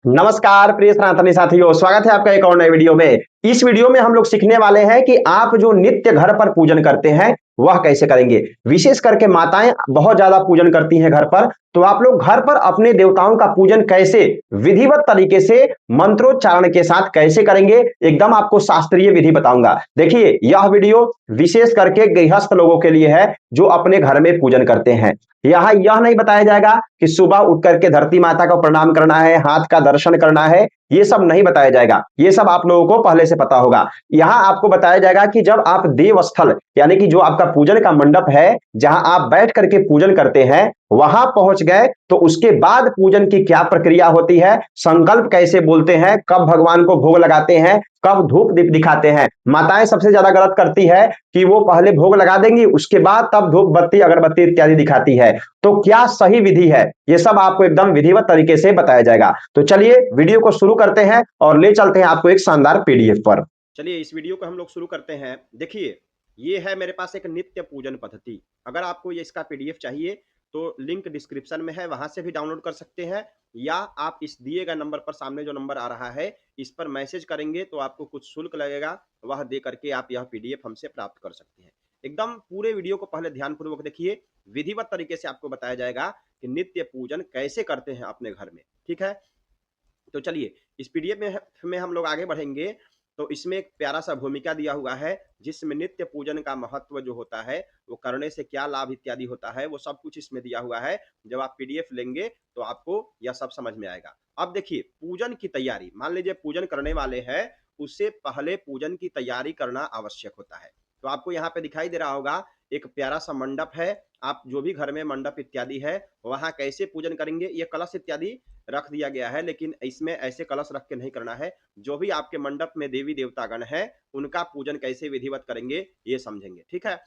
नमस्कार प्रिय सनातनी साथियों, स्वागत है आपका एक और नए वीडियो में। इस वीडियो में हम लोग सीखने वाले हैं कि आप जो नित्य घर पर पूजन करते हैं वह कैसे करेंगे। विशेष करके माताएं बहुत ज्यादा पूजन करती हैं घर पर, तो आप लोग घर पर अपने देवताओं का पूजन कैसे विधिवत तरीके से मंत्रोच्चारण के साथ कैसे करेंगे, एकदम आपको शास्त्रीय विधि बताऊंगा। देखिए, यह वीडियो विशेष करके गृहस्थ लोगों के लिए है जो अपने घर में पूजन करते हैं। यहाँ यह नहीं बताया जाएगा कि सुबह उठ करके धरती माता को प्रणाम करना है, हाथ का दर्शन करना है, ये सब नहीं बताया जाएगा। ये सब आप लोगों को पहले से पता होगा। यहाँ आपको बताया जाएगा कि जब आप देव स्थल यानी कि जो आपका पूजन का मंडप है, जहां आप बैठ करके पूजन करते हैं, वहां पहुंच गए तो उसके बाद पूजन की क्या प्रक्रिया होती है, संकल्प कैसे बोलते हैं, कब भगवान को भोग लगाते हैं, कब धूप दीप दिखाते हैं। माताएं सबसे ज्यादा गलत करती है कि वो पहले भोग लगा देंगी, उसके बाद तब धूप बत्ती अगरबत्ती इत्यादि दिखाती है। तो क्या सही विधि है, ये सब आपको एकदम विधिवत तरीके से बताया जाएगा। तो चलिए वीडियो को शुरू करते हैं और ले चलते हैं आपको एक शानदार पीडीएफ पर। चलिए इस वीडियो को हम लोग शुरू करते हैं। देखिए, ये है मेरे पास एक नित्य पूजन पद्धति। अगर आपको ये इसका पीडीएफ चाहिए तो लिंक डिस्क्रिप्शन में है, वहां से भी डाउनलोड कर सकते हैं, या आप इस दिए गए नंबर पर, सामने जो नंबर आ रहा है, इस पर मैसेज करेंगे तो आपको कुछ शुल्क लगेगा, वह दे करके आप यह पीडीएफ हमसे प्राप्त कर सकते हैं। एकदम पूरे वीडियो को पहले ध्यानपूर्वक देखिए। विधिवत तरीके से आपको बताया जाएगा कि नित्य पूजन कैसे करते हैं अपने घर में। ठीक है, तो चलिए इस पीडीएफ में हम लोग आगे बढ़ेंगे। तो इसमें एक प्यारा सा भूमिका दिया हुआ है जिसमें नित्य पूजन का महत्व जो होता है, वो करने से क्या लाभ इत्यादि होता है, वो सब कुछ इसमें दिया हुआ है। जब आप पीडीएफ लेंगे तो आपको यह सब समझ में आएगा। अब देखिए, पूजन की तैयारी, मान लीजिए पूजन करने वाले हैं, उससे पहले पूजन की तैयारी करना आवश्यक होता है। तो आपको यहाँ पे दिखाई दे रहा होगा एक प्यारा सा मंडप है। आप जो भी घर में मंडप इत्यादि है, वहां कैसे पूजन करेंगे, ये कलश इत्यादि रख दिया गया है, लेकिन इसमें ऐसे कलश रख के नहीं करना है। जो भी आपके मंडप में देवी देवतागण है, उनका पूजन कैसे विधिवत करेंगे ये समझेंगे। ठीक है,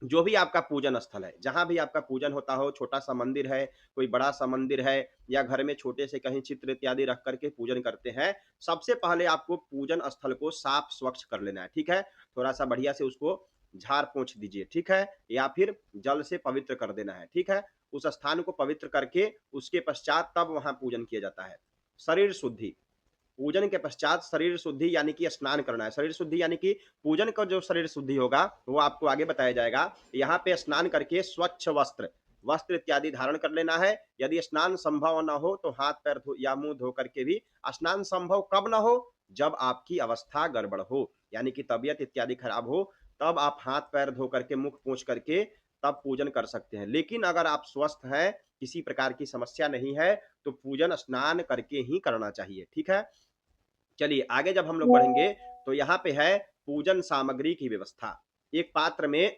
जो भी आपका पूजन स्थल है, जहां भी आपका पूजन होता हो, छोटा सा मंदिर है, कोई बड़ा सा मंदिर है, या घर में छोटे से कहीं चित्र इत्यादि रख करके पूजन करते हैं, सबसे पहले आपको पूजन स्थल को साफ स्वच्छ कर लेना है। ठीक है, थोड़ा सा बढ़िया से उसको झाड़ पोंछ दीजिए। ठीक है, या फिर जल से पवित्र कर देना है। ठीक है, उस स्थान को पवित्र करके उसके पश्चात तब वहां पूजन किया जाता है। शरीर शुद्धि, पूजन के पश्चात शरीर शुद्धि यानी कि स्नान करना है। शरीर शुद्धि यानी कि पूजन का जो शरीर शुद्धि होगा वो आपको आगे बताया जाएगा। यहाँ पे स्नान करके स्वच्छ वस्त्र वस्त्र इत्यादि धारण कर लेना है। यदि स्नान संभव न हो तो हाथ पैर या मुंह धो करके भी। स्नान संभव कब न हो, जब आपकी अवस्था गड़बड़ हो, यानी कि तबियत इत्यादि खराब हो, तब आप हाथ पैर धो करके, मुख पोंछ करके तब पूजन कर सकते हैं। लेकिन अगर आप स्वस्थ हैं, किसी प्रकार की समस्या नहीं है, तो पूजन स्नान करके ही करना चाहिए। ठीक है, चलिए आगे जब हम लोग बढ़ेंगे तो यहाँ पे है पूजन सामग्री की व्यवस्था। एक पात्र में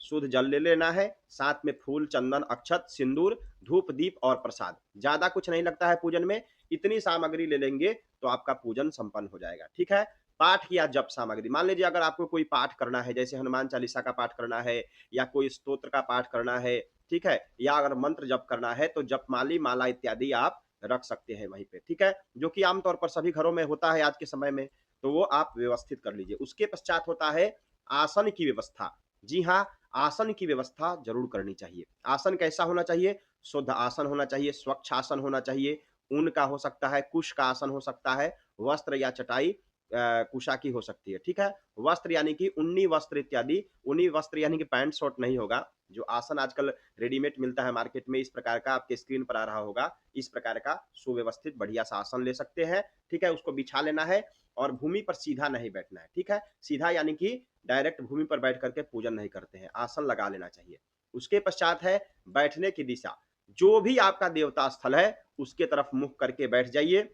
शुद्ध जल ले लेना है, साथ में फूल, चंदन, अक्षत, सिंदूर, धूप, दीप और प्रसाद। ज्यादा कुछ नहीं लगता है पूजन में, इतनी सामग्री ले लेंगे तो आपका पूजन संपन्न हो जाएगा। ठीक है, पाठ या जप सामग्री, मान लीजिए अगर आपको कोई पाठ करना है, जैसे हनुमान चालीसा का पाठ करना है, या कोई स्तोत्र का पाठ करना है, ठीक है, या अगर मंत्र जप करना है, तो जपमाली, माला इत्यादि आप रख सकते हैं वहीं पे। ठीक है, जो कि आमतौर पर सभी घरों में होता है आज के समय में, तो वो आप व्यवस्थित कर लीजिए। उसके पश्चात होता है आसन की व्यवस्था। जी हाँ, आसन की व्यवस्था जरूर करनी चाहिए। आसन कैसा होना चाहिए? शुद्ध आसन होना चाहिए, स्वच्छ आसन होना चाहिए, ऊन का हो सकता है, कुश का आसन हो सकता है, वस्त्र या चटाई कुशा की हो सकती है। ठीक है, वस्त्र यानी कि उन्नी वस्त्र इत्यादि, उन्नी वस्त्र यानी कि पैंट शर्ट नहीं होगा। जो आसन आजकल रेडीमेड मिलता है मार्केट में, इस प्रकार का आपके स्क्रीन पर आ रहा होगा, इस प्रकार का सुव्यवस्थित बढ़िया सा आसन ले सकते हैं। ठीक है, उसको बिछा लेना है और भूमि पर सीधा नहीं बैठना है। ठीक है, सीधा यानी कि डायरेक्ट भूमि पर बैठ करके पूजन नहीं करते हैं, आसन लगा लेना चाहिए। उसके पश्चात है बैठने की दिशा। जो भी आपका देवता स्थल है उसके तरफ मुख करके बैठ जाइए।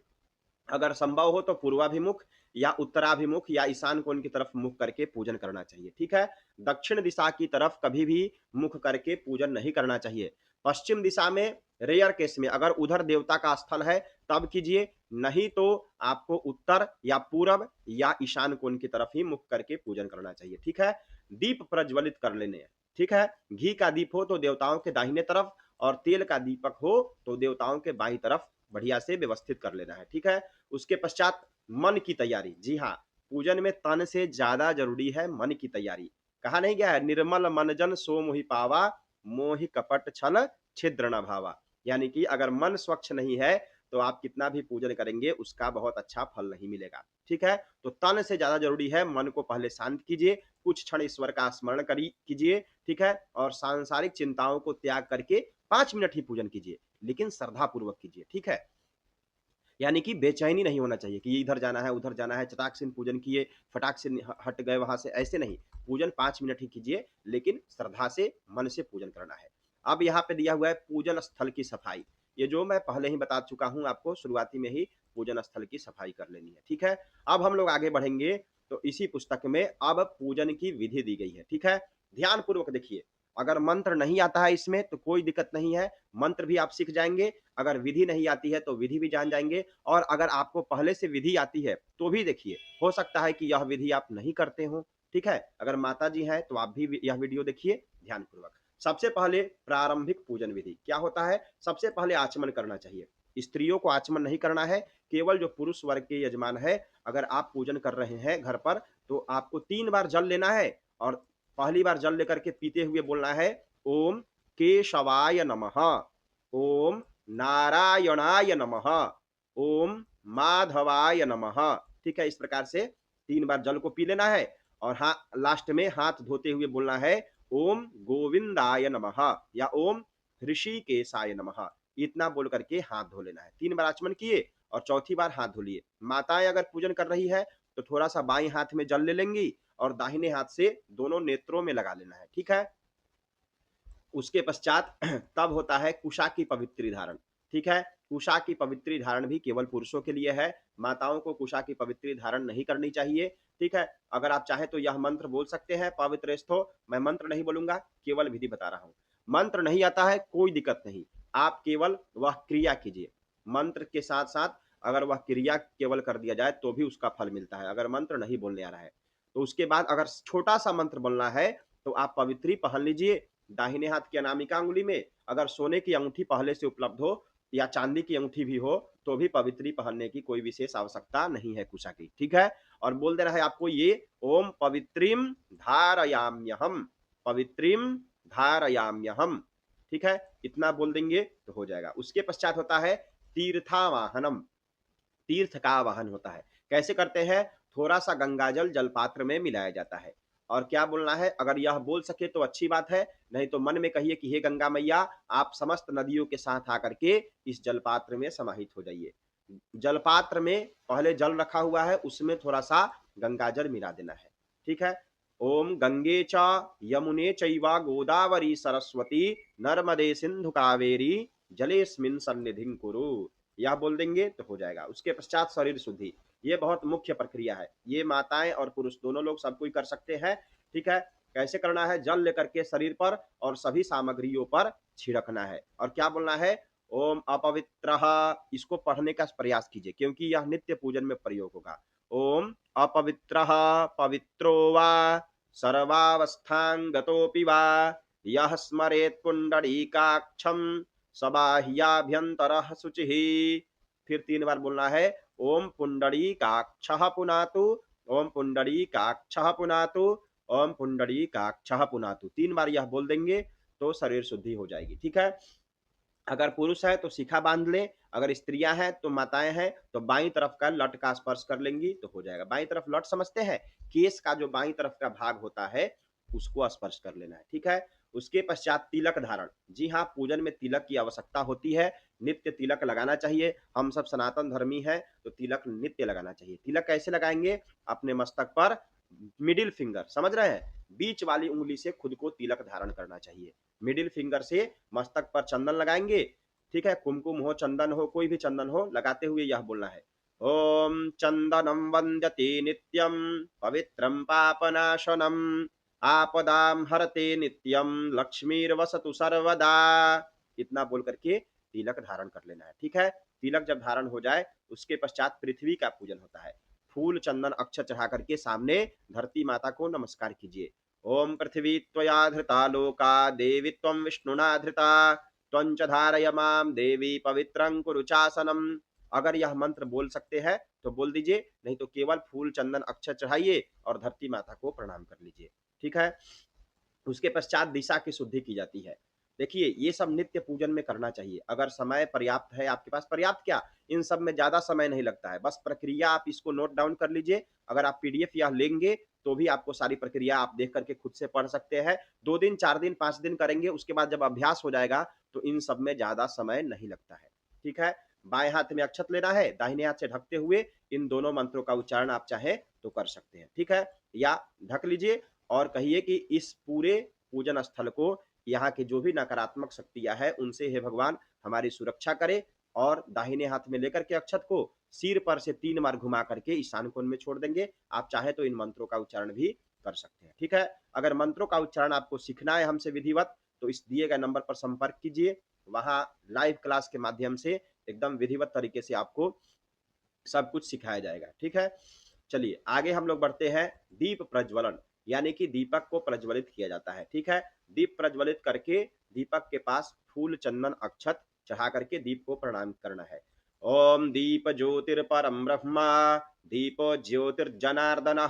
अगर संभव हो तो पूर्वाभिमुख या उत्तराभिमुख या ईशान कोण की तरफ मुख करके पूजन करना चाहिए। ठीक है, दक्षिण दिशा की तरफ कभी भी मुख करके पूजन नहीं करना चाहिए। पश्चिम दिशा में रेयर केस में अगर उधर देवता का स्थल है तब कीजिए, नहीं तो आपको उत्तर या पूरब या ईशान कोण की तरफ ही मुख करके पूजन करना चाहिए। ठीक है, दीप प्रज्वलित कर लेने हैं। ठीक है, घी का दीप हो तो देवताओं के दाहिने तरफ, और तेल का दीपक हो तो देवताओं के बाईं तरफ बढ़िया से व्यवस्थित कर लेना है। ठीक है, उसके पश्चात मन की तैयारी। जी हाँ, पूजन में तन से ज्यादा जरूरी है मन की तैयारी। कहा नहीं गया है, निर्मल मन जन सो मोहि पावा, मोहि कपट छल छिद्र न भावा। यानी कि अगर मन स्वच्छ नहीं है तो आप कितना भी पूजन करेंगे उसका बहुत अच्छा फल नहीं मिलेगा। ठीक है, तो तन से ज्यादा जरूरी है मन को पहले शांत कीजिए, कुछ क्षण ईश्वर का स्मरण कीजिए। ठीक है, और सांसारिक चिंताओं को त्याग करके 5 मिनट ही पूजन कीजिए, लेकिन श्रद्धा पूर्वक कीजिए। ठीक है, यानी कि बेचैनी नहीं होना चाहिए कि इधर जाना है उधर जाना है, चटाक से पूजन किए, फटाक से हट गए वहां से, ऐसे नहीं। पूजन 5 मिनट ही कीजिए, लेकिन श्रद्धा से मन से पूजन करना है। अब यहाँ पे दिया हुआ है पूजन स्थल की सफाई। ये जो मैं पहले ही बता चुका हूं आपको, शुरुआती में ही पूजन स्थल की सफाई कर लेनी है। ठीक है, अब हम लोग आगे बढ़ेंगे तो इसी पुस्तक में अब पूजन की विधि दी गई है। ठीक है, ध्यान पूर्वक देखिए। अगर मंत्र नहीं आता है इसमें तो कोई दिक्कत नहीं है, मंत्र भी आप सीख जाएंगे। अगर विधि नहीं आती है तो विधि भी जान जाएंगे, और अगर आपको पहले से विधि आती है तो भी देखिए, हो सकता है कि यह विधि आप नहीं करते हो। ठीक है, अगर माता जी हैं तो आप भी यह वीडियो देखिए ध्यानपूर्वक। सबसे पहले प्रारंभिक पूजन विधि क्या होता है? सबसे पहले आचमन करना चाहिए। स्त्रियों को आचमन नहीं करना है, केवल जो पुरुष वर्ग के यजमान है, अगर आप पूजन कर रहे हैं घर पर तो आपको 3 बार जल लेना है, और पहली बार जल लेकर के पीते हुए बोलना है ओम केशवाय नमः, ओम नारायणाय नमः, ओम माधवाय नमः। ठीक है, इस प्रकार से 3 बार जल को पी लेना है, और हाँ लास्ट में हाथ धोते हुए बोलना है ओम गोविंदाय नमः या ओम ऋषिकेशाय नमः। इतना बोल करके हाथ धो लेना है। 3 बार आचमन किए और चौथी बार हाथ धो लिए। माताएं अगर पूजन कर रही है तो थोड़ा सा बाईं हाथ में जल ले लेंगी और दाहिने हाथ से दोनों नेत्रों में लगा लेना है। ठीक है, उसके पश्चात तब होता है कुशा की पवित्री धारण। ठीक है, कुशा की पवित्री धारण भी केवल पुरुषों के लिए है, माताओं को कुशा की पवित्री धारण नहीं करनी चाहिए। ठीक है, अगर आप चाहे तो यह मंत्र बोल सकते हैं, पवित्र स्थो। मैं मंत्र नहीं बोलूंगा, केवल विधि बता रहा हूं। मंत्र नहीं आता है कोई दिक्कत नहीं, आप केवल वह क्रिया कीजिए। मंत्र के साथ साथ अगर वह क्रिया केवल कर दिया जाए तो भी उसका फल मिलता है, अगर मंत्र नहीं बोलने आ रहा है तो। उसके बाद अगर छोटा सा मंत्र बोलना है तो आप पवित्री पहन लीजिए दाहिने हाथ की अनामिका अंगुली में। अगर सोने की अंगूठी पहले से उपलब्ध हो या चांदी की अंगूठी भी हो तो भी पवित्री पहनने की कोई विशेष आवश्यकता नहीं है कुशा की। ठीक है, और बोल देना है आपको ये ओम पवित्रीम धारयाम्यहम, पवित्रीम धारयाम्यहम। ठीक है, इतना बोल देंगे तो हो जाएगा। उसके पश्चात होता है तीर्थावाहनम, तीर्थ का वाहन होता है। कैसे करते हैं? थोड़ा सा गंगाजल जलपात्र में मिलाया जाता है, और क्या बोलना है? अगर यह बोल सके तो अच्छी बात है, नहीं तो मन में कहिए कि हे गंगा मैया आप समस्त नदियों के साथ आकर के इस जलपात्र में समाहित हो जाइए। जलपात्र में पहले जल रखा हुआ है, उसमें थोड़ा सा गंगाजल मिला देना है। ठीक है, ओम गंगे च यमुने चैवा गोदावरी सरस्वती नर्मदे सिंधु कावेरी जलेस्मिन सन्निधिं कुरु। यह बोल देंगे तो हो जाएगा। उसके पश्चात शरीर शुद्धि, ये बहुत मुख्य प्रक्रिया है, ये माताएं और पुरुष दोनों लोग सब कोई कर सकते हैं। ठीक है, कैसे करना है? जल लेकर के शरीर पर और सभी सामग्रियों पर छिड़कना है, और क्या बोलना है? ओम अपवित्रः, इसको पढ़ने का प्रयास कीजिए क्योंकि यह नित्य पूजन में प्रयोग होगा। ओम अपवित्रः पवित्रो वा सर्वावस्थांगतोऽपि वा यः स्मरेत् पुंडरीकाक्षं सबाह्याभ्यंतरः शुचिः। फिर 3 बार बोलना है ओम पुंडरीकाक्षः पुनातु, ओम पुंडरीकाक्षः पुनातु, ओम पुंडरीकाक्षः पुनातु। 3 बार यह बोल देंगे तो शरीर शुद्धि हो जाएगी। ठीक है, अगर पुरुष है तो शिखा बांध ले, अगर स्त्रियां हैं तो माताएं हैं तो बाईं तरफ का लट का स्पर्श कर लेंगी तो हो जाएगा। बाईं तरफ लट समझते हैं, केस का जो बाईं तरफ का भाग होता है उसको स्पर्श कर लेना है। ठीक है, उसके पश्चात तिलक धारण। जी हाँ, पूजन में तिलक की आवश्यकता होती है, नित्य तिलक लगाना चाहिए। हम सब सनातन धर्मी हैं तो तिलक नित्य लगाना चाहिए। तिलक कैसे लगाएंगे? अपने मस्तक पर मिडिल फिंगर, समझ रहे हैं, बीच वाली उंगली से खुद को तिलक धारण करना चाहिए। मिडिल फिंगर से मस्तक पर चंदन लगाएंगे। ठीक है, कुमकुम हो चंदन हो कोई भी चंदन हो, लगाते हुए यह बोलना है ओम चंदनम वंदते नित्यम पवित्रम पापनाशनम आपदाम हरते नित्यम लक्ष्मीर्वसतु सर्वदा। इतना बोल करके तिलक धारण कर लेना है। ठीक है, तिलक जब धारण हो जाए उसके पश्चात पृथ्वी का पूजन होता है। फूल चंदन अक्षत चढ़ा करके सामने धरती माता को नमस्कार कीजिए। ओम पृथ्वी त्वया धृता लोका देवी त्वं विष्णुना धृता त्वंच धारय माम देवी पवित्रं कुरु चासनम। अगर यह मंत्र बोल सकते हैं तो बोल दीजिए, नहीं तो केवल फूल चंदन अक्षत चढ़ाइए और धरती माता को प्रणाम कर लीजिए। ठीक है, उसके पश्चात दिशा की शुद्धि की जाती है। देखिए ये सब नित्य पूजन में करना चाहिए। अगर समय पर्याप्त है आपके पास, पर्याप्त क्या, इन सब में ज़्यादा समय नहीं लगता है। बस प्रक्रिया आप इसको नोट डाउन कर लीजिए। अगर आप पीडीएफ या लेंगे तो भी आपको सारी प्रक्रिया आप देख करके खुद से पढ़ सकते हैं। 2 दिन, 4 दिन, 5 दिन करेंगे, उसके बाद जब अभ्यास हो जाएगा तो इन सब में ज़्यादा समय नहीं लगता है। ठीक है? बाएँ हाथ में अक्षत लेना है, दाहिने हाथ से ढकते हुए इन दोनों मंत्रों का उच्चारण आप चाहें तो कर सकते हैं। ठीक है? या ढक लीजिए और कहिए कि इस पूरे पूजन स्थल को, यहाँ की जो भी नकारात्मक शक्तियाँ हैं उनसे हे भगवान हमारी सुरक्षा करे, और दाहिने हाथ में लेकर के अक्षत को सिर पर से 3 बार घुमा करके ईशान कोण में छोड़ देंगे। आप चाहे तो इन मंत्रों का उच्चारण भी कर सकते हैं। ठीक है? अगर मंत्रों का उच्चारण आपको सीखना है हमसे विधिवत, तो इस दिए गए नंबर पर संपर्क कीजिए। वहाँ लाइव क्लास के माध्यम से एकदम विधिवत तरीके से आपको सब कुछ सिखाया जाएगा। ठीक है? चलिए आगे हम लोग बढ़ते हैं। दीप प्रज्वलन, यानी कि दीपक को प्रज्वलित किया जाता है। ठीक है? दीप प्रज्वलित करके दीपक के पास फूल, चंदन, अक्षत चढ़ा करके दीप को प्रणाम करना है। ओम दीप ज्योतिर्परम ब्रह्मा, दीपो ज्योतिर्जनार्दन,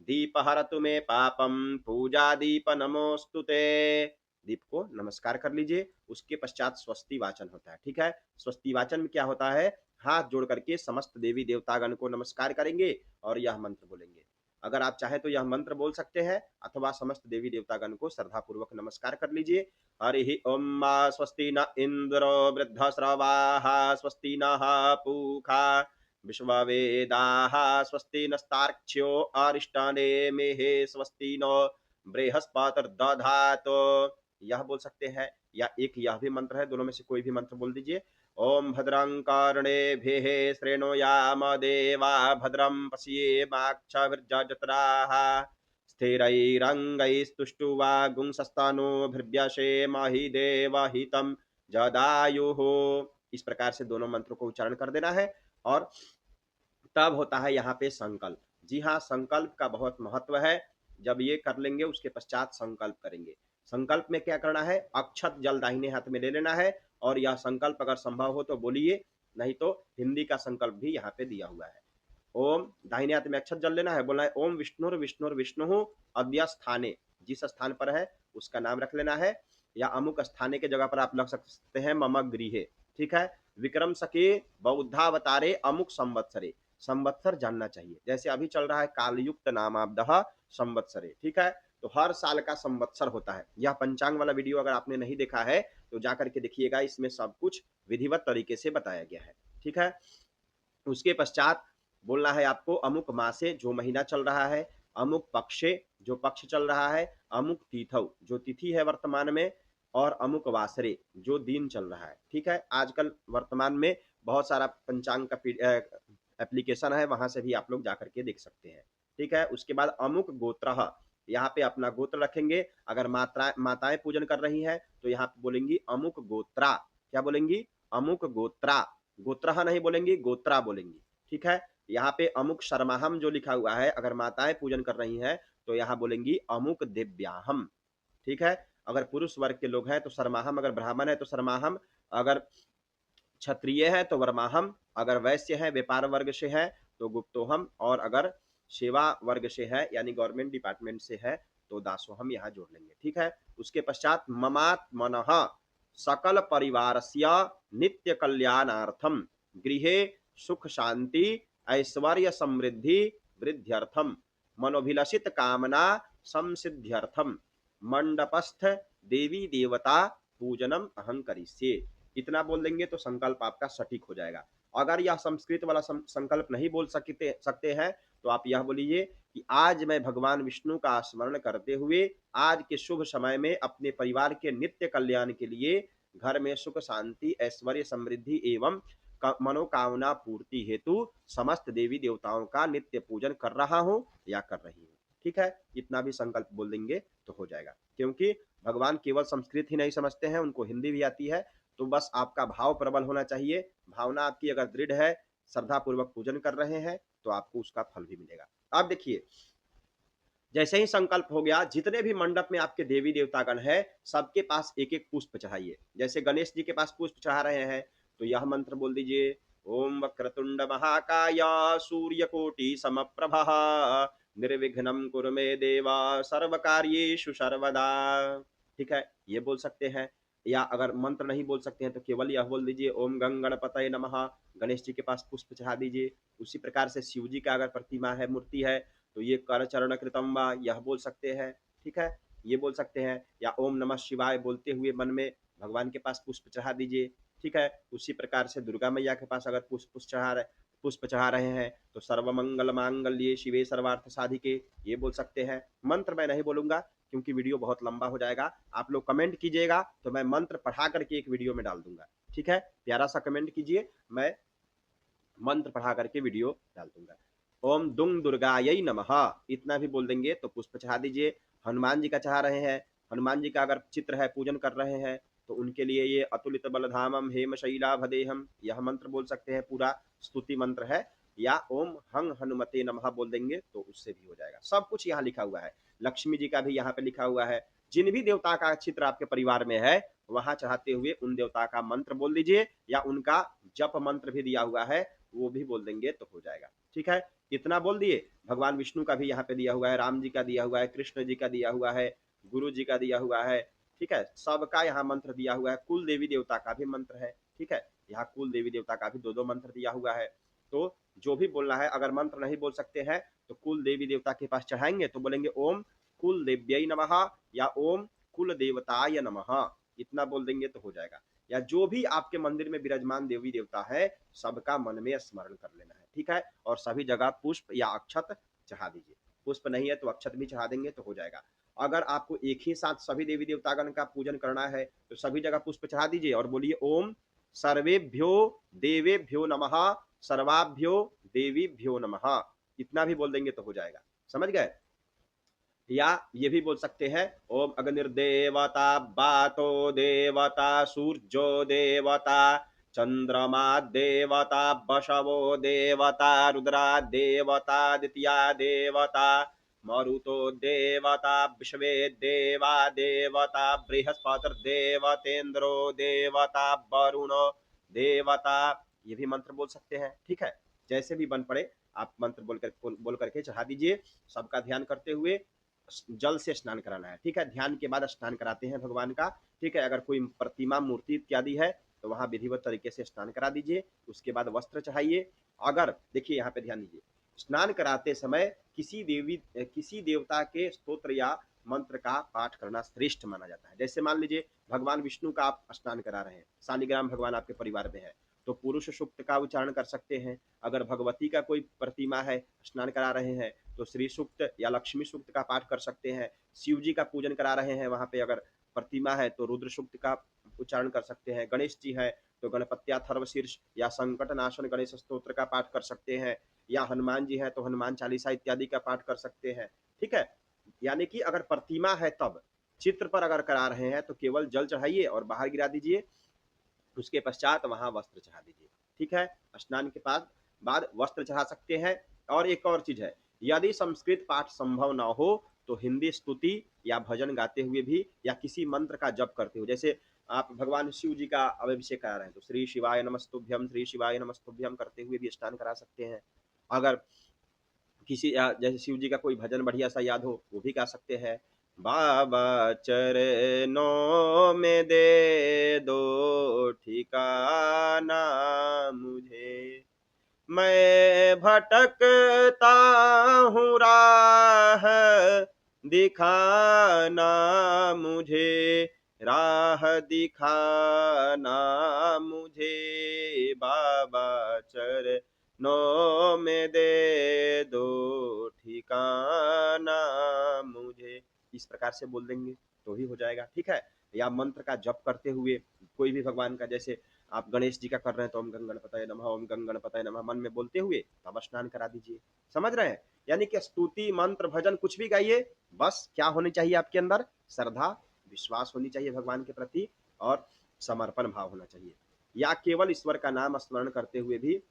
दीप हरतु मे पापम, पूजा दीप नमोस्तुते। दीप को नमस्कार कर लीजिए। उसके पश्चात स्वस्ति वाचन होता है। ठीक है? स्वस्ति वाचन में क्या होता है, हाथ जोड़ करके समस्त देवी देवतागण को नमस्कार करेंगे और यह मंत्र बोलेंगे। अगर आप चाहें तो यह मंत्र बोल सकते हैं, अथवा समस्त देवी देवतागण को श्रद्धापूर्वक नमस्कार कर लीजिए। हरि ओम स्वस्ति न इंद्रो वृद्धश्रवाः, स्वस्ति नः पूषा विश्ववेदाः, स्वस्ति नस्तार्क्ष्यो अरिष्टानेमिः, स्वस्ति नो बृहस्पतिर्दधातु। यह बोल सकते हैं, या एक यह भी मंत्र है, दोनों में से कोई भी मंत्र बोल दीजिए। ओम भद्रं कर्णेभिः शृणुयाम देवा, भद्रं पश्येमाक्षभिर्यजत्राः, स्थिरैरङ्गैस्तुष्टुवागुंसस्तनूभिर्व्यसेमहि देवहितं जदायुः। इस प्रकार से दोनों मंत्रों को उच्चारण कर देना है। और तब होता है यहाँ पे संकल्प। जी हाँ, संकल्प का बहुत महत्व है। जब ये कर लेंगे उसके पश्चात संकल्प करेंगे। संकल्प में क्या करना है, अक्षत जल दाहिने हाथ में ले लेना है, और यह संकल्प अगर संभव हो तो बोलिए, नहीं तो हिंदी का संकल्प भी यहाँ पे दिया हुआ है। ओम, दाहिने हाथ में अक्षत जल लेना है, बोलना है ओम विष्णुर विष्णुर विष्णु अद्य स्थाने, जिस स्थान पर है उसका नाम रख लेना है, या अमुक स्थाने के जगह पर आप लग सकते हैं मम गृहे। ठीक है? विक्रम सके बौद्धावतारे अमुक संवत्सरे, संवत्सर जानना चाहिए। जैसे अभी चल रहा है कालयुक्त नामाब्दः संवत्सरे। ठीक है? तो हर साल का संवत्सर होता है। यह पंचांग वाला वीडियो अगर आपने नहीं देखा है तो जाकर के देखिएगा, इसमें सब कुछ विधिवत तरीके से बताया गया है। ठीक है? उसके पश्चात बोलना है आपको अमुक मासे, जो महीना चल रहा है, अमुक पक्षे, जो पक्ष चल रहा है, अमुक तिथौ, जो तिथि है वर्तमान में, और अमुक वासरे, जो दिन चल रहा है। ठीक है? आजकल वर्तमान में बहुत सारा पंचांग का एप्लीकेशन है, वहां से भी आप लोग जाकर के देख सकते हैं। ठीक है? उसके बाद अमुक गोत्रः, यहाँ पे अपना गोत्र रखेंगे। अगर माताएं पूजन कर रही हैं तो यहाँ पे बोलेंगी अमुक गोत्रा। क्या बोलेंगी? अमुक गोत्रा। गोत्रः नहीं बोलेंगी, गोत्रा बोलेंगी। ठीक है? यहाँ पे अमुक शर्माहम जो लिखा हुआ है, अगर माताएं पूजन कर रही हैं तो यहाँ बोलेंगी अमुक दिव्याहम। ठीक है? अगर पुरुष वर्ग के लोग हैं तो शर्माहम, अगर ब्राह्मण है तो शर्माहम, अगर क्षत्रिय है तो वर्माहम, अगर वैश्य है व्यापार वर्ग से है तो गुप्तोहम, और अगर सेवा वर्ग से है यानी गवर्नमेंट डिपार्टमेंट से है तो दासोहम यहाँ जोड़ लेंगे। ठीक है? उसके पश्चात ममात् मनः सकल परिवारस्य नित्य कल्याणार्थम, गृहे सुख शांति ऐश्वर्य समृद्धि वृद्ध्यर्थम, मनोभिलषित कामना संसिद्ध्यर्थम, मंडपस्थ देवी देवता पूजनम अहं करिष्ये। इतना बोल देंगे तो संकल्प आपका सटीक हो जाएगा। अगर यह संस्कृत वाला संकल्प नहीं बोल सकते हैं तो आप यह बोलिए कि आज मैं भगवान विष्णु का स्मरण करते हुए आज के शुभ समय में अपने परिवार के नित्य कल्याण के लिए घर में सुख शांति ऐश्वर्य समृद्धि एवं मनोकामना पूर्ति हेतु समस्त देवी देवताओं का नित्य पूजन कर रहा हूं या कर रही हूं। ठीक है? इतना भी संकल्प बोल देंगे तो हो जाएगा, क्योंकि भगवान केवल संस्कृत ही नहीं समझते हैं, उनको हिंदी भी आती है। तो बस आपका भाव प्रबल होना चाहिए। भावना आपकी अगर दृढ़ है, श्रद्धा पूर्वक पूजन कर रहे हैं, तो आपको उसका फल भी मिलेगा। अब देखिए, जैसे ही संकल्प हो गया, जितने भी मंडप में आपके देवी देवतागण है सबके पास एक एक पुष्प चढ़ाइए। जैसे गणेश जी के पास पुष्प चढ़ा रहे हैं तो यह मंत्र बोल दीजिए, ओम वक्रतुंड महाकाय सूर्यकोटि समप्रभः निर्विघ्नं कुरु मे देवा सर्वकार्येषु सर्वदा। ठीक है? ये बोल सकते हैं। या अगर मंत्र नहीं बोल सकते हैं तो केवल यह बोल दीजिए ओम गंग गणपतये नमः। गणेश जी के पास पुष्प चढ़ा दीजिए। उसी प्रकार से शिव जी का अगर प्रतिमा है, मूर्ति है, तो ये कर चरण कृतम वा यह बोल सकते हैं। ठीक है, ये बोल सकते हैं, या ओम नमः शिवाय बोलते हुए मन में भगवान के पास पुष्प चढ़ा दीजिए। ठीक है, उसी प्रकार से दुर्गा मैया के पास अगर पुष्प चढ़ा रहे हैं तो सर्वमंगल मांगल्ये शिवे सर्वार्थ साधिके ये बोल सकते हैं। मंत्र मैं नहीं बोलूंगा क्योंकि वीडियो बहुत लंबा हो जाएगा। आप लोग कमेंट कीजिएगा तो मैं मंत्र पढ़ा करके एक वीडियो में डाल दूंगा। ठीक है, प्यारा सा कमेंट कीजिए, मैं मंत्र पढ़ा करके वीडियो डाल दूंगा। ओम दुंग दुर्गायै नमः इतना भी बोल देंगे तो पुष्प चढ़ा दीजिए। हनुमान जी का चढ़ा रहे हैं, हनुमान जी का अगर चित्र है, पूजन कर रहे हैं, तो उनके लिए ये अतुलित बलधामम हेम शैलाभदेहम यह मंत्र बोल सकते हैं, पूरा स्तुति मंत्र है। या ओम हंग हनुमते नमः बोल देंगे तो उससे भी हो जाएगा। सब कुछ यहाँ लिखा हुआ है, लक्ष्मी जी का भी यहाँ पे लिखा हुआ है। जिन भी देवता का चित्र आपके परिवार में है वहां चढ़ाते हुए उन देवता का मंत्र बोल दीजिए, या उनका जप मंत्र भी दिया हुआ है वो भी बोल देंगे तो हो जाएगा। ठीक है, इतना बोल दिए। भगवान विष्णु का भी यहाँ पे दिया हुआ है, राम जी का दिया हुआ है, कृष्ण जी का दिया हुआ है, गुरु जी का दिया हुआ है। ठीक है, सबका यहाँ मंत्र दिया हुआ है। कुल देवी देवता का भी मंत्र है। ठीक है, यहाँ कुल देवी देवता का भी दो दो मंत्र दिया हुआ है। तो जो भी बोलना है, अगर मंत्र नहीं बोल सकते हैं तो कुल देवी देवता के पास चढ़ाएंगे तो बोलेंगे ओम कुल देव्यै नमः या ओम कुल देवताय नमः, इतना बोल देंगे तो हो जाएगा। या जो भी आपके मंदिर में विराजमान देवी देवता है सबका मन में स्मरण कर लेना है। ठीक है, और सभी जगह पुष्प या अक्षत चढ़ा दीजिए। पुष्प नहीं है तो अक्षत भी चढ़ा देंगे तो हो जाएगा। अगर आपको एक ही साथ सभी देवी देवतागण का पूजन करना है तो सभी जगह पुष्प चढ़ा दीजिए और बोलिए ओम सर्वेभ्यो देवेभ्यो नमः सर्वाभ्यो देवीभ्यो नमः, इतना भी बोल देंगे तो हो जाएगा। समझ गए? या ये भी बोल सकते हैं ओम अग्निर्देवता बातो देवता सूर्यो देवता चंद्रमा देवता बशवो देवता रुद्रा देवता द्वितीया देवता मरुतो देवता विश्वे देवा देवता बृहस्पतिर्देवतेन्द्रो देवता वरुणो देवता, ये भी मंत्र बोल सकते हैं। ठीक है, जैसे भी बन पड़े आप मंत्र बोल करके चढ़ा दीजिए। सबका ध्यान करते हुए जल से स्नान कराना है। ठीक है, ध्यान के बाद स्नान कराते हैं भगवान का। ठीक है, अगर कोई प्रतिमा मूर्ति इत्यादि है तो वहां विधिवत तरीके से स्नान करा दीजिए। उसके बाद वस्त्र चढ़ाइए। अगर देखिए यहाँ पे ध्यान दीजिए, स्नान कराते समय किसी देवता के स्तोत्र या मंत्र का पाठ करना श्रेष्ठ माना जाता है। जैसे मान लीजिए भगवान विष्णु का आप स्नान करा रहे हैं, शालिग्राम भगवान आपके परिवार में है तो पुरुष सूक्त का उच्चारण कर सकते हैं। अगर भगवती का कोई प्रतिमा है स्नान करा रहे हैं तो श्री सूक्त या लक्ष्मी सूक्त का पाठ कर सकते हैं। शिव जी का पूजन करा रहे हैं वहां पे अगर प्रतिमा है तो रुद्र सूक्त का उच्चारण कर सकते हैं। गणेश जी है तो गणपत्याथर्व शीर्ष या संकट नाशन गणेश स्तोत्र का पाठ कर सकते हैं। या हनुमान जी है तो हनुमान चालीसा इत्यादि का पाठ कर सकते हैं। ठीक है, यानी कि अगर प्रतिमा है तब, चित्र पर अगर करा रहे हैं तो केवल जल चढ़ाइए और बाहर गिरा दीजिए। उसके पश्चात वहां वस्त्र चढ़ा दीजिए। ठीक है, स्नान के बाद वस्त्र चढ़ा सकते हैं। और एक और चीज है, यदि संस्कृत पाठ संभव ना हो तो हिंदी स्तुति या भजन गाते हुए भी या किसी मंत्र का जप करते हुए, जैसे आप भगवान शिव जी का अभिषेक करा रहे हैं तो श्री शिवाय नमस्तुभ्यम श्री शिवाय नमस्तुभ्यम करते हुए भी स्नान करा सकते हैं। अगर किसी जैसे शिव जी का कोई भजन बढ़िया सा याद हो वो भी गा सकते हैं। बाबा चरणों में दे दो ठिकाना मुझे, मैं भटकता हूँ राह दिखाना मुझे, राह दिखाना मुझे बाबा चरणों में दे दो ठिकाना मुझे, इस प्रकार से बोल देंगे तो ही हो जाएगा। ठीक है, या मंत्र का जप करते हुए कोई भी भगवान का, जैसे आप गणेश जी का कर रहे हैं तो ओम गंग गणपतये नमः ओम गंग गणपतये नमः मन में बोलते हुए तब स्नान करा दीजिए। समझ रहे हैं? यानी कि स्तुति मंत्र भजन कुछ भी गाइए, बस क्या होनी चाहिए आपके अंदर? श्रद्धा विश्वास होनी चाहिए भगवान के प्रति और समर्पण भाव होना चाहिए। या केवल ईश्वर का नाम स्मरण करते हुए भी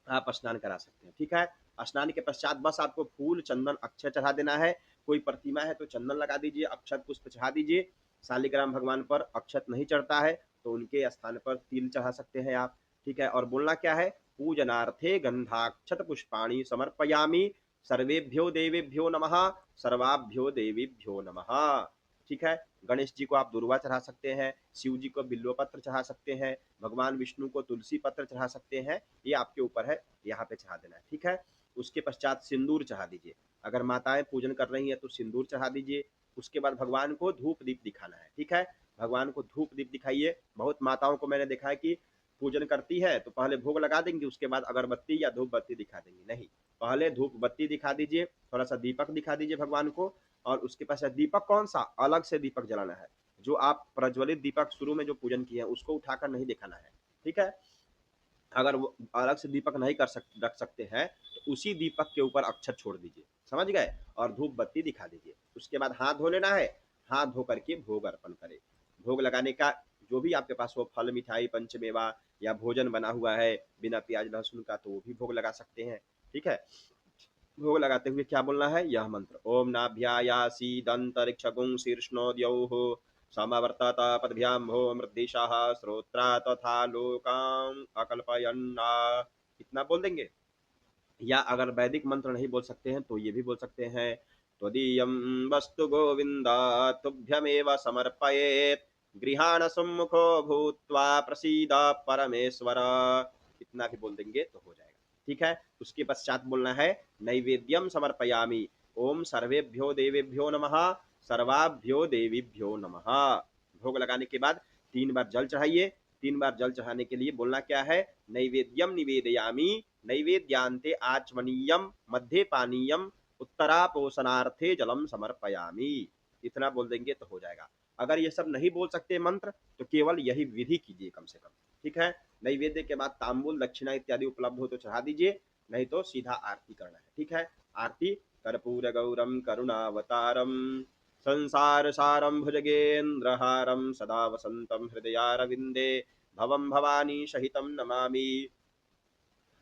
आप स्नान करा सकते हैं। ठीक है, स्नान के पश्चात बस आपको फूल चंदन अक्षय चढ़ा देना है। कोई प्रतिमा है तो चंदन लगा दीजिए, अक्षत पुष्प चढ़ा दीजिए। शालिग्राम भगवान पर अक्षत नहीं चढ़ता है तो उनके स्थान पर तिल चढ़ा सकते हैं आप। ठीक है, और बोलना क्या है? पूजनार्थे गंधाक्षत पुष्पाणि समर्पयामि सर्वेभ्यो देवेभ्यो नमः सर्वाभ्यो देवीभ्यो नमः। ठीक है। गणेश जी को आप दुर्वा चढ़ा सकते हैं, शिव जी को बिल्व पत्र चढ़ा सकते हैं, भगवान विष्णु को तुलसी पत्र चढ़ा सकते हैं, ये आपके ऊपर है, यहाँ पे चढ़ा देना है, ठीक है। उसके पश्चात सिंदूर चढ़ा दीजिए। अगर माताएं पूजन कर रही हैं तो सिंदूर चढ़ा दीजिए। उसके बाद भगवान को धूप दीप दिखाना है, ठीक है। भगवान को धूप दीप दिखाइए। बहुत माताओं को मैंने देखा है कि पूजन करती है तो पहले भोग लगा देंगी, उसके बाद अगरबत्ती या धूप बत्ती दिखा देंगी। नहीं, पहले धूप बत्ती दिखा दीजिए, थोड़ा सा दीपक दिखा दीजिए भगवान को, और उसके पास दीपक कौन सा, अलग से दीपक जलाना है। जो आप प्रज्वलित दीपक शुरू में जो पूजन किए हैं उसको उठाकर नहीं दिखाना है, ठीक है। अगर वो अलग से दीपक नहीं रख सकते हैं तो उसी दीपक के ऊपर अक्षर छोड़ दीजिए, समझ गए, और धूप बत्ती दिखा दीजिए। उसके बाद हाथ धो लेना है, हाथ धो करके भोग अर्पण करें। भोग लगाने का जो भी आपके पास हो, फल मिठाई पंचमेवा या भोजन बना हुआ है बिना प्याज लहसुन का, तो वो भी भोग लगा सकते हैं, ठीक है। भोग लगाते हुए क्या बोलना है, यह मंत्र, ओम नाभ्यायासीदंतरिक्षगुं शीर्ष्णोद्यौः समवर्तत पदभ्याम्भो मृद्दिशाः श्रोत्रा तथा लोकाम् अकल्पयन्ना, इतना बोल देंगे। या अगर वैदिक मंत्र नहीं बोल सकते हैं तो ये भी बोल सकते हैं, त्वदीयं वस्तु गोविंद तुभ्यमेव समर्पयेत् गृहाण सम्मुखो भूत्वा प्रसीद परमेश्वर, इतना भी बोल देंगे तो हो जाएगा, ठीक है। उसके पश्चात बोलना है नैवेद्यम समर्पयामि, ओम सर्वेभ्यो देवेभ्यो नमः, सर्वाभ्यो देवीभ्यो नमः। भोग लगाने के बाद 3 बार जल चढ़ाइए। 3 बार जल चढ़ाने के लिए बोलना क्या है, नैवेद्यम निवेदयामि, नैवेद्यांते आचमनीयम, मध्ये पानीयम, उत्तरापोषणार्थे जलम समर्पयामि, इतना बोल देंगे तो हो जाएगा। अगर ये सब नहीं बोल सकते मंत्र तो केवल यही विधि कीजिए कम से कम, ठीक है। नैवेद्य के बाद तांबूल दक्षिणा इत्यादि उपलब्ध हो तो चढ़ा दीजिए, नहीं तो सीधा आरती करना है, ठीक है। आरती, कर्पूर गौरम करुणावतारम संसार सारम भुजगेन्द्रहारम सदा वसंतम हृदयारविंदे भवम भवानी सहितम नमामि।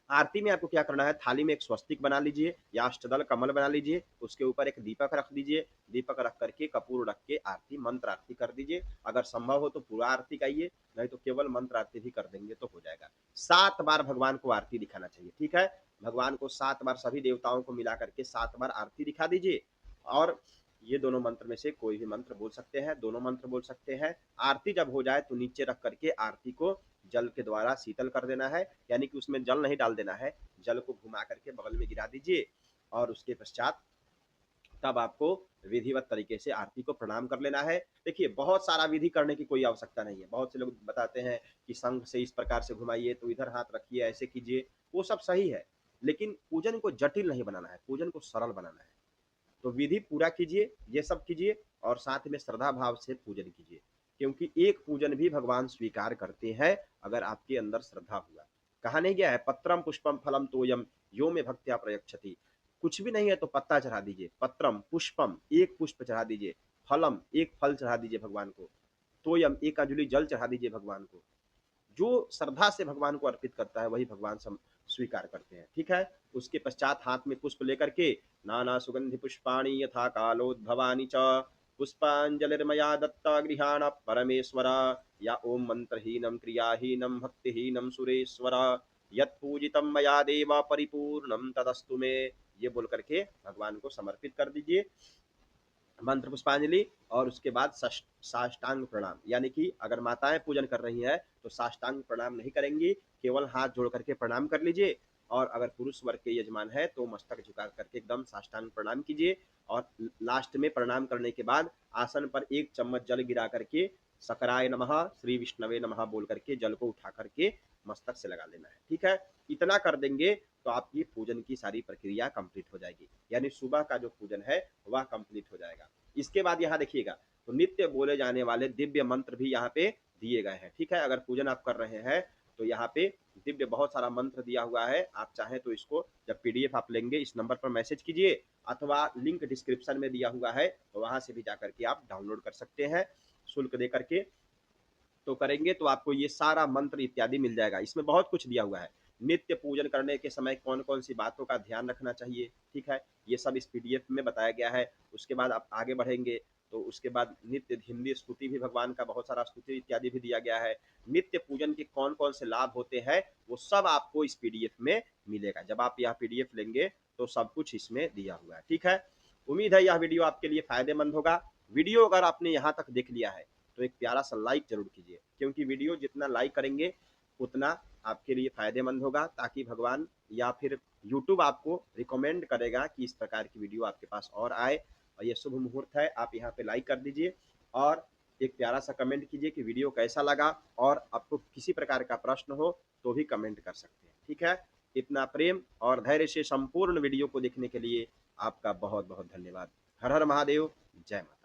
आरती में आपको क्या करना है, थाली में एक स्वस्तिक बना लीजिए या अष्टदल कमल बना लीजिए, उसके ऊपर एक दीपक रख दीजिए, दीपक रख करके कपूर रख के आरती मंत्र आरती कर दीजिए। अगर संभव हो तो पूरा आरती गाइए, नहीं तो केवल मंत्र आरती भी कर देंगे तो हो जाएगा। 7 बार भगवान को आरती दिखाना चाहिए, ठीक है। भगवान को 7 बार, सभी देवताओं को मिला करके 7 बार आरती दिखा दीजिए। और ये दोनों मंत्र में से कोई भी मंत्र बोल सकते हैं, दोनों मंत्र बोल सकते हैं। आरती जब हो जाए तो नीचे रख करके आरती को जल के द्वारा शीतल कर देना है, यानी कि उसमें जल नहीं डाल देना है, जल को घुमा करके बगल में गिरा दीजिए। और उसके पश्चात तब आपको विधिवत तरीके से आरती को प्रणाम कर लेना है। देखिए, बहुत सारा विधि करने की कोई आवश्यकता नहीं है। बहुत से लोग बताते हैं कि संघ से इस प्रकार से घुमाइए, तो इधर हाथ रखिए, ऐसे कीजिए, वो सब सही है, लेकिन पूजन को जटिल नहीं बनाना है, पूजन को सरल बनाना है। तो विधि पूरा कीजिए, ये सब कीजिए, और साथ में श्रद्धा भाव से पूजन कीजिए, क्योंकि एक पूजन भी भगवान स्वीकार करते हैं अगर आपके अंदर श्रद्धा हुआ। कहा नहीं गया है, पत्रम पुष्पम फलम तोयम यो में भक्त्या प्रयच्छति। कुछ भी नहीं है तो पत्ता चढ़ा दीजिए, पत्रम पुष्पम एक पुष्प चढ़ा दीजिए, फलम एक फल चढ़ा दीजिए भगवान को, तोयम एक अंजुलि जल चढ़ा दीजिए भगवान को। जो श्रद्धा से भगवान को अर्पित करता है वही भगवान स्वीकार करते हैं, ठीक है। उसके पश्चात हाथ में पुष्प लेकर के नाना सुगंधि पुष्पाणि यथा कालोद्भवानि च पुष्पांजलिर्मया दत्ता गृहाण परमेश्वर, या ओम मंत्रहीनम क्रियाहीनम भक्तिहीनम सुरेश्वर यत्पूजितम मया देव परिपूर्णम तदस्तु मे, ये बोल करके भगवान को समर्पित कर दीजिए मंत्र पुष्पांजलि। और उसके बाद साष्टांग प्रणाम, यानी कि अगर माताएं पूजन कर रही हैं तो साष्टांग प्रणाम नहीं करेंगी, केवल हाथ जोड़ करके प्रणाम कर लीजिए। और अगर पुरुष वर्ग के यजमान है तो मस्तक झुका करके एकदम साष्टांग प्रणाम कीजिए। और लास्ट में प्रणाम करने के बाद आसन पर 1 चम्मच जल गिरा करके सकराय नमः श्री विष्णवे नमः बोल करके जल को उठा करके मस्तक से लगा लेना है, ठीक है। इतना कर देंगे तो आपकी पूजन की सारी प्रक्रिया कंप्लीट हो जाएगी, यानी सुबह का जो पूजन है वह कंप्लीट हो जाएगा। इसके बाद यहाँ देखिएगा, तो नित्य बोले जाने वाले दिव्य मंत्र भी यहाँ पे दिए गए हैं, ठीक है। अगर पूजन आप कर रहे हैं तो यहाँ पे दिव्य बहुत सारा मंत्र दिया हुआ है। आप चाहें तो इसको जब पीडीएफ आप लेंगे इस नंबर पर मैसेज कीजिए, अथवा लिंक डिस्क्रिप्शन में दिया हुआ है तो वहां से भी जाकर के आप डाउनलोड कर सकते हैं शुल्क दे करके। तो करेंगे तो आपको ये सारा मंत्र इत्यादि मिल जाएगा। इसमें बहुत कुछ दिया हुआ है, नित्य पूजन करने के समय कौन कौन सी बातों का ध्यान रखना चाहिए, ठीक है, ये सब इस पीडीएफ में बताया गया है। उसके बाद आप आगे बढ़ेंगे तो उसके बाद नित्य हिंदी स्तुति भी, भगवान का बहुत सारा स्तुति इत्यादि भी दिया गया है। नित्य पूजन के कौन कौन से लाभ होते हैं वो सब आपको इस पीडीएफ में मिलेगा। जब आप यह पीडीएफ लेंगे तो सब कुछ इसमें दिया हुआ है, ठीक है। उम्मीद है यह वीडियो आपके लिए फायदेमंद होगा। वीडियो अगर आपने यहाँ तक देख लिया है तो एक प्यारा सा लाइक जरूर कीजिए, क्योंकि वीडियो जितना लाइक करेंगे उतना आपके लिए फायदेमंद होगा, ताकि भगवान या फिर यूट्यूब आपको रिकमेंड करेगा कि इस प्रकार की वीडियो आपके पास और आए। और ये शुभ मुहूर्त है, आप यहाँ पे लाइक कर दीजिए और एक प्यारा सा कमेंट कीजिए कि वीडियो कैसा लगा, और आपको किसी प्रकार का प्रश्न हो तो भी कमेंट कर सकते हैं। ठीक है, इतना प्रेम और धैर्य से संपूर्ण वीडियो को देखने के लिए आपका बहुत बहुत धन्यवाद। हर हर महादेव, जय माता।